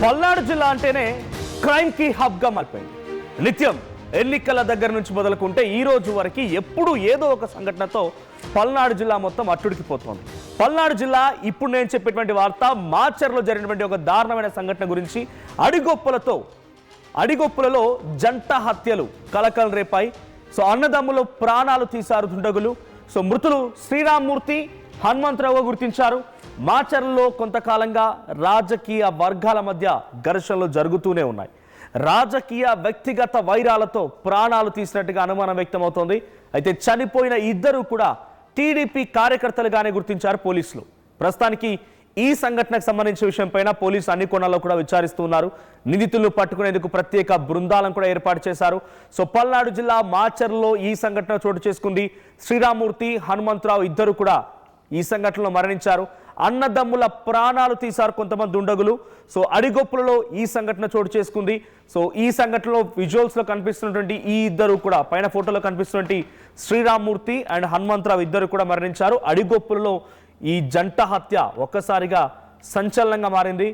పల్నాడు జిల్లా అంటేనే క్రైమ్ కి హబ్ గా మారిపోయింది. నిత్యం ఎన్నికల దగ్గర నుంచి మొదలుకుంటే ఈ రోజు వరకు ఎప్పుడు ఏదో ఒక సంఘటనతో పల్నాడు జిల్లా మొత్తం అట్టుడికిపోతోంది. పల్నాడు జిల్లా ఇప్పుడు నేను చెప్పేటువంటి వార్త మాచర్లో జరిగినటువంటి ఒక దారుణమైన సంఘటన గురించి. అడిగొప్పులలో జంట హత్యలు కలకలం రేపాయి. అన్నదమ్ములు ప్రాణాలు తీశారు దుండగులు. మృతులు శ్రీరామ్మూర్తి, హనుమంతరావుగా గుర్తించారు. మాచర్లలో కొంతకాలంగా రాజకీయ వర్గాల మధ్య ఘర్షణలు జరుగుతూనే ఉన్నాయి. రాజకీయ వ్యక్తిగత వైరాలతో ప్రాణాలు తీసినట్టుగా అనుమానం వ్యక్తమవుతోంది. అయితే చనిపోయిన ఇద్దరు కూడా టీడీపీ కార్యకర్తలుగానే గుర్తించారు పోలీసులు. ప్రస్తుతానికి ఈ సంఘటనకు సంబంధించిన విషయంపైన పోలీసు అన్ని కోణాల్లో కూడా విచారిస్తున్నారు. నిందితులను పట్టుకునేందుకు ప్రత్యేక బృందాలను కూడా ఏర్పాటు చేశారు. పల్నాడు జిల్లా మాచర్లో ఈ సంఘటన చోటు చేసుకుంది. శ్రీరామ్మూర్తి, హనుమంతరావు ఇద్దరు కూడా ఈ సంఘటనలో మరణించారు. అన్నదమ్ముల ప్రాణాలు తీశారు కొంతమంది దుండగులు. అడిగొప్పులలో ఈ సంఘటన చోటు చేసుకుంది. ఈ సంఘటనలో విజువల్స్ లో కనిపిస్తున్నటువంటి ఈ ఇద్దరు కూడా, పైన ఫోటోలో కనిపిస్తున్నటువంటి శ్రీరామ్మూర్తి అండ్ హనుమంతరావు ఇద్దరు కూడా మరణించారు. అడిగొప్పులలో ఈ జంట హత్య ఒక్కసారిగా సంచలనంగా మారింది.